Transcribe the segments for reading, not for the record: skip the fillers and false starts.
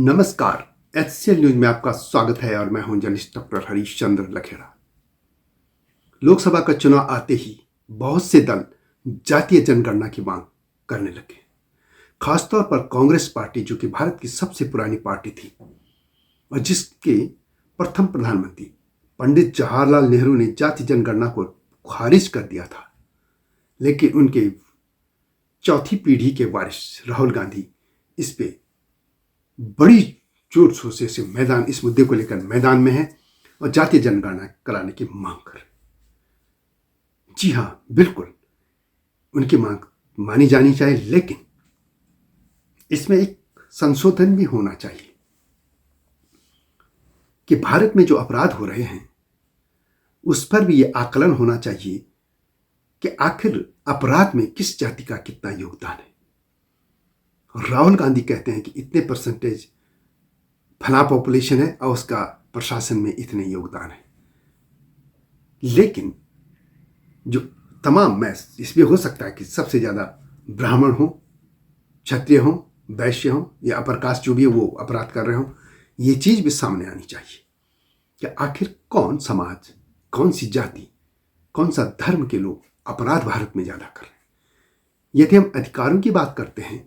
नमस्कार। HCL news में आपका स्वागत है और मैं हूं जर्नलिस्ट डॉक्टर हरीश चंद्र लखेड़ा। लोकसभा का चुनाव आते ही बहुत से दल जातीय जनगणना की मांग करने लगे। खासतौर पर कांग्रेस पार्टी, जो कि भारत की सबसे पुरानी पार्टी थी और जिसके प्रथम प्रधानमंत्री पंडित जवाहरलाल नेहरू ने जाति जनगणना को खारिज कर दिया था, लेकिन उनके चौथी पीढ़ी के वारिस राहुल गांधी इस पे बड़ी जोर शोर से इस मुद्दे को लेकर मैदान में है और जातीय जनगणना कराने की मांग कर। जी हां, बिल्कुल उनकी मांग मानी जानी चाहिए, लेकिन इसमें एक संशोधन भी होना चाहिए कि भारत में जो अपराध हो रहे हैं उस पर भी यह आकलन होना चाहिए कि आखिर अपराध में किस जाति का कितना योगदान है। राहुल गांधी कहते हैं कि इतने परसेंटेज फला पॉपुलेशन है और उसका प्रशासन में इतने योगदान है, लेकिन जो तमाम मैस इसमें हो सकता है कि सबसे ज़्यादा ब्राह्मण हो, क्षत्रिय हो, वैश्य हो या अपर कास्ट जो भी है वो अपराध कर रहे हो। ये चीज़ भी सामने आनी चाहिए कि आखिर कौन समाज, कौन सी जाति, कौन सा धर्म के लोग अपराध भारत में ज़्यादा कर रहे हैं। यदि हम अधिकारों की बात करते हैं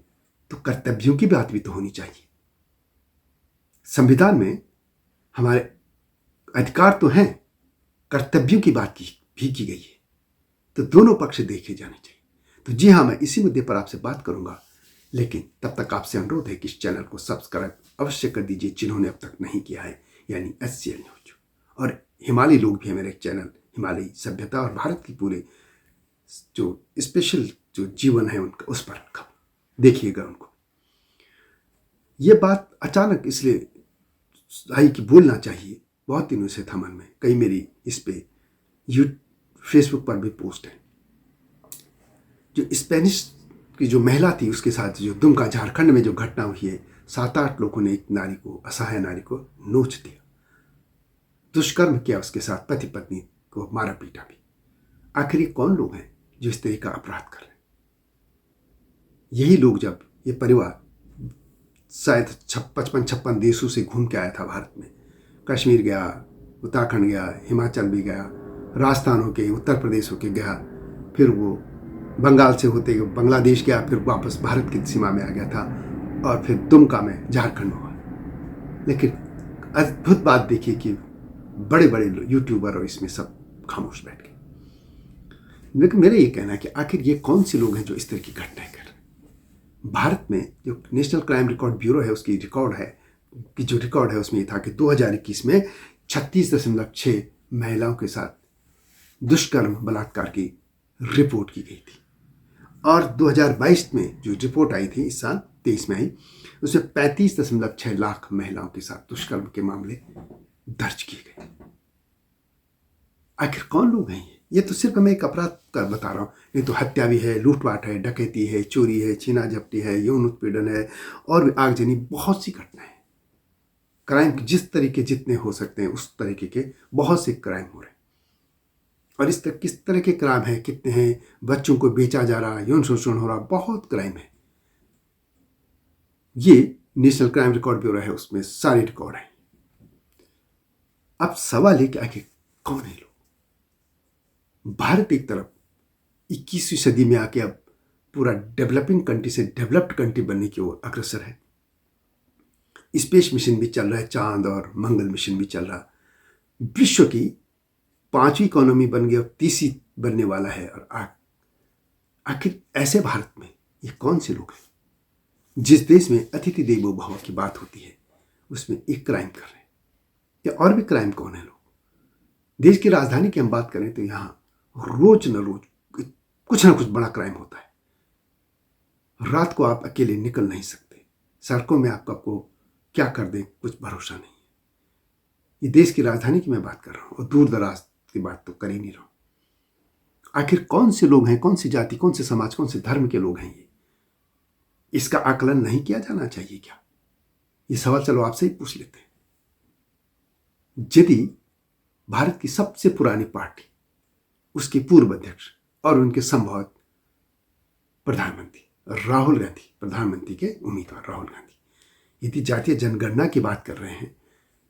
तो कर्तव्यों की बात भी तो होनी चाहिए। संविधान में हमारे अधिकार तो हैं, कर्तव्यों की बात भी की गई है, तो दोनों पक्ष देखे जाने चाहिए। तो जी हाँ, मैं इसी मुद्दे पर आपसे बात करूंगा, लेकिन तब तक आपसे अनुरोध है कि इस चैनल को सब्सक्राइब अवश्य कर दीजिए जिन्होंने अब तक नहीं किया है, यानी एचसीएल न्यूज। और हिमालयी लोग भी है मेरे चैनल हिमालयी सभ्यता और भारत की पूरे जो स्पेशल जो जीवन है उनका, उस पर देखिएगा उनको। ये बात अचानक इसलिए आई कि बोलना चाहिए, बहुत दिनों से था मन में। कई मेरी इस पे फेसबुक पर भी पोस्ट है। जो स्पेनिश की जो महिला थी उसके साथ जो दुमका झारखंड में जो घटना हुई है, 7-8 लोगों ने एक नारी को, असहाय नारी को नोच दिया, दुष्कर्म किया, उसके साथ पति पत्नी को मारा पीटा भी। आखिर ये कौन लोग हैं जो इस तरह का अपराध कर रहे हैं? यही लोग, जब ये परिवार शायद 55-56 देशों से घूम के आया था भारत में, कश्मीर गया, उत्तराखंड गया, हिमाचल भी गया, राजस्थान होके, उत्तर प्रदेश होके गया, फिर वो बंगाल से होते हुए बांग्लादेश गया, फिर वापस भारत की सीमा में आ गया था और फिर दुमका में झारखंड हुआ। लेकिन अद्भुत बात देखिए कि बड़े बड़े यूट्यूबर और इसमें सब खामोश बैठ गए। लेकिन मेरा ये कहना है कि आखिर ये कौन से लोग हैं जो इस तरह की घटनाएं कर रहे हैं। भारत में जो नेशनल क्राइम रिकॉर्ड ब्यूरो है उसकी रिकॉर्ड है कि जो रिकॉर्ड है उसमें ये था कि 2021 में 36.6 महिलाओं के साथ दुष्कर्म बलात्कार की रिपोर्ट की गई थी, और 2022 में जो रिपोर्ट आई थी, इस साल 23 में आई, उसमें 35.6 लाख महिलाओं के साथ दुष्कर्म के मामले दर्ज किए गए। आखिर कौन लोग हैं ये तो सिर्फ मैं एक अपराध का बता रहा हूँ, नहीं तो हत्या भी है, लूटपाट है, डकैती है, चोरी है, छीना झपटी है, यौन उत्पीड़न है और भी आगजनी, बहुत सी घटनाएं। क्राइम जिस तरीके जितने हो सकते हैं उस तरीके के बहुत से क्राइम हो रहे हैं। और इस तरह किस तरह के क्राइम है, कितने हैं, बच्चों को बेचा जा रहा, यौन शोषण हो रहा, बहुत क्राइम है। ये नेशनल क्राइम रिकॉर्ड ब्यूरो है, उसमें सारे रिकॉर्ड है। अब सवाल है कि आखिर कौन है लोग। भारत एक तरफ 21वीं सदी में आके अब पूरा डेवलपिंग कंट्री से डेवलप्ड कंट्री बनने की ओर अग्रसर है। स्पेस मिशन भी चल रहा है, चांद और मंगल मिशन भी चल रहा, विश्व की 5वीं इकोनॉमी बन गया, 30वीं बनने वाला है। और आखिर ऐसे भारत में ये कौन से लोग हैं जिस देश में अतिथि देवो भव की बात होती है उसमें एक क्राइम कर रहे हैं? या और भी क्राइम कौन है लोग? देश की राजधानी की हम बात करें तो यहाँ रोज न रोज कुछ ना कुछ बड़ा क्राइम होता है। रात को आप अकेले निकल नहीं सकते, सड़कों में आपको क्या कर दें कुछ भरोसा नहीं है। ये देश की राजधानी की मैं बात कर रहा हूँ और दूर दराज की बात तो कर ही नहीं रहा हूँ। आखिर कौन से लोग हैं, कौन सी जाति, कौन से समाज, कौन से धर्म के लोग हैं ये? इसका आकलन नहीं किया जाना चाहिए क्या? ये सवाल चलो आपसे ही पूछ लेते हैं। यदि भारत की सबसे पुरानी पार्टी, उसके पूर्व अध्यक्ष और उनके संभवत प्रधानमंत्री राहुल गांधी, प्रधानमंत्री के उम्मीदवार राहुल गांधी, यदि जातीय जनगणना की बात कर रहे हैं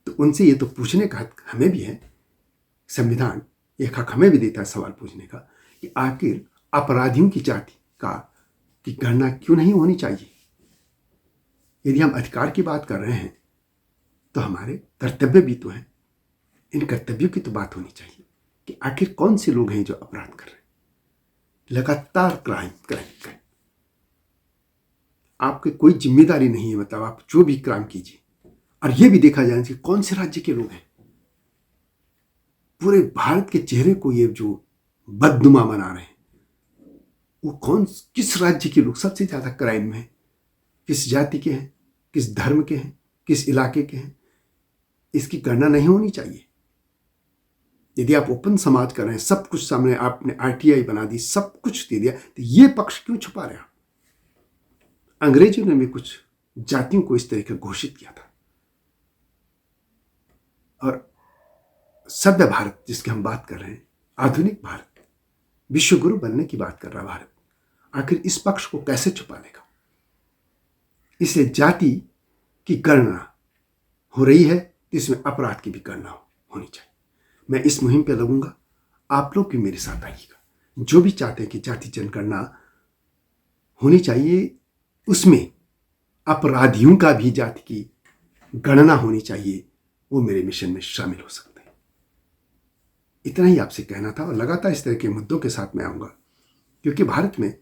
तो उनसे ये तो पूछने का हक हमें भी है। संविधान एक हक हमें भी देता है सवाल पूछने का कि आखिर अपराधियों की जाति की गणना क्यों नहीं होनी चाहिए। यदि हम अधिकार की बात कर रहे हैं तो हमारे कर्तव्य भी तो हैं। इन कर्तव्यों की तो बात होनी चाहिए कि आखिर कौन से लोग हैं जो अपराध कर रहे हैं, लगातार क्राइम क्राइम। आपकी कोई जिम्मेदारी नहीं है, मतलब आप जो भी क्राइम कीजिए। और यह भी देखा जाए कि कौन से राज्य के लोग हैं। पूरे भारत के चेहरे को ये जो बदनुमा बना रहे हैं वो किस राज्य के लोग सबसे ज्यादा क्राइम में हैं, किस जाति के हैं, किस धर्म के हैं, किस इलाके के हैं, इसकी गणना नहीं होनी चाहिए। यदि आप ओपन समाज कर रहे हैं, सब कुछ सामने, आपने आरटीआई बना दी, सब कुछ दे दिया, तो ये पक्ष क्यों छुपा रहे हैं? अंग्रेजों ने भी कुछ जातियों को इस तरीके घोषित किया था। और सभ्य भारत जिसकी हम बात कर रहे हैं, आधुनिक भारत, विश्व गुरु बनने की बात कर रहा भारत, आखिर इस पक्ष को कैसे छुपा लेगा? इसलिए जाति की गणना हो रही है तो इसमें अपराध की भी गणना होनी चाहिए। मैं इस मुहिम पे लगूंगा, आप लोग भी मेरे साथ आइएगा। जो भी चाहते हैं कि जाति जनगणना होनी चाहिए, उसमें अपराधियों का भी जाति की गणना होनी चाहिए, वो मेरे मिशन में शामिल हो सकते हैं। इतना ही आपसे कहना था और लगातार इस तरह के मुद्दों के साथ मैं आऊंगा, क्योंकि भारत में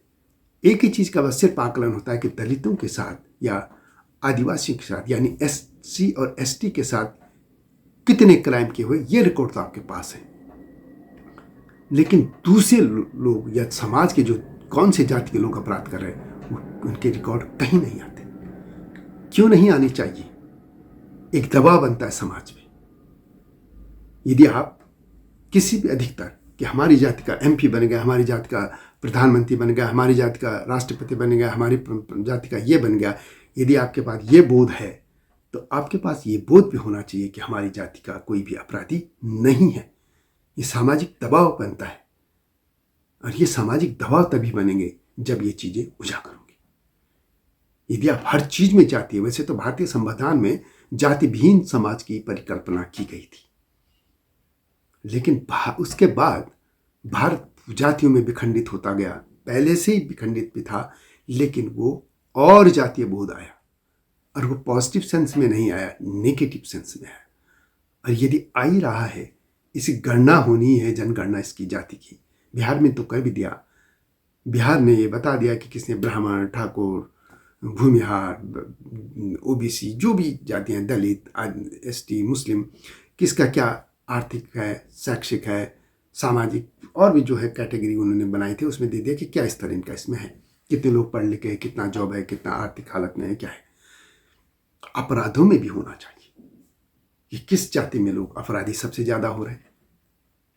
एक ही चीज का बस सिर्फ आकलन होता है कि दलितों के साथ या आदिवासियों के साथ, यानी एससी और एसटी के साथ कितने क्राइम किए हुए, ये रिकॉर्ड तो आपके पास है। लेकिन दूसरे लोग या समाज के जो कौन से जाति के लोग अपराध कर रहे हैं, उनके रिकॉर्ड कहीं नहीं आते। क्यों नहीं आनी चाहिए? एक दबाव बनता है समाज में। यदि आप किसी भी अधिकतर कि हमारी जाति का एमपी बन गया, हमारी जाति का प्रधानमंत्री बन गया, हमारी जाति का राष्ट्रपति बन गया, हमारी जाति का ये बन गया, यदि आपके पास ये बोध है तो आपके पास ये बोध भी होना चाहिए कि हमारी जाति का कोई भी अपराधी नहीं है। ये सामाजिक दबाव बनता है, और ये सामाजिक दबाव तभी बनेंगे जब ये चीजें उजागर होंगी। यदि आप हर चीज में जाति, वैसे तो भारतीय संविधान में जाति विहीन समाज की परिकल्पना की गई थी, लेकिन उसके बाद भारत जातियों में विखंडित होता गया। पहले से ही विखंडित भी था, लेकिन वो और जातीय बोध आया, और वो पॉजिटिव सेंस में नहीं आया, नेगेटिव सेंस में आया। और यदि आ ही रहा है, इसी गणना होनी है, जनगणना इसकी जाति की। बिहार में तो कर भी दिया, बिहार ने ये बता दिया कि किसने ब्राह्मण, ठाकुर, भूमिहार, ओबीसी, जो भी जातियां, दलित, एसटी, मुस्लिम, किसका क्या आर्थिक है, शैक्षिक है, सामाजिक, और भी जो है कैटेगरी उन्होंने बनाई थी, उसमें दे दिया कि क्या स्तर इनका इसमें है, कितने लोग पढ़ लिखे हैं, कितना जॉब है, कितना आर्थिक हालत में है, क्या है। अपराधों में भी होना चाहिए कि किस जाति में लोग अपराधी सबसे ज्यादा हो रहे हैं।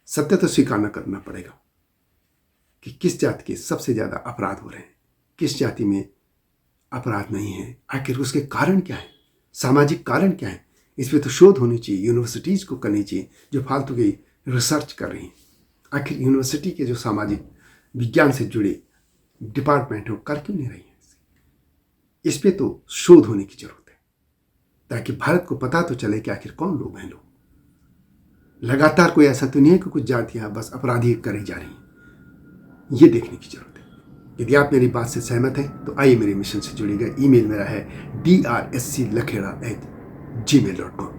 सत्य तो स्वीकार करना पड़ेगा कि किस जाति के सबसे ज्यादा अपराध हो रहे हैं, किस जाति में अपराध नहीं है। आखिर उसके कारण क्या है, सामाजिक कारण क्या है? इस पर तो शोध होनी चाहिए, यूनिवर्सिटीज को करनी चाहिए जो फालतू की रिसर्च कर रही हैं। आखिर यूनिवर्सिटी के जो सामाजिक विज्ञान से जुड़े डिपार्टमेंट हो, कर क्यों नहीं रही है? इस पे तो शोध होने की जरूरत है, ताकि भारत को पता तो चले कि आखिर कौन लोग हैं। लोग लगातार कोई ऐसा तो नहीं है कि कुछ जातियां बस अपराधी करी जा रही हैं, ये देखने की जरूरत है। यदि आप मेरी बात से सहमत हैं तो आइए मेरे मिशन से जुड़िएगा। ईमेल मेरा है drschlakhera@gmail.com,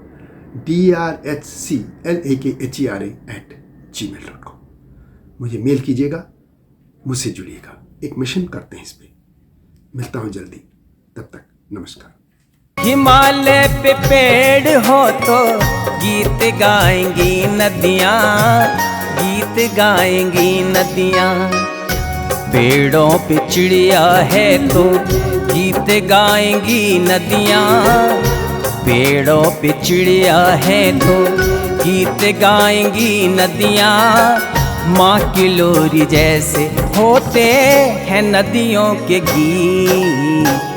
drschlakhera@gmail.com। मुझे मेल कीजिएगा, मुझसे जुड़िएगा, एक मिशन करते हैं इस पे। मिलता हूं जल्दी, तब तक नमस्कार। हिमालय पे पेड़ हो तो गीत गाएंगी नदियाँ, गीत गाएंगी नदियाँ। पेड़ों पे चिड़िया है तो गीत गाएंगी नदियाँ, पेड़ों पे चिड़िया है तो गीत गाएंगी नदियाँ। माँ की लोरी जैसे होते हैं नदियों के गीत।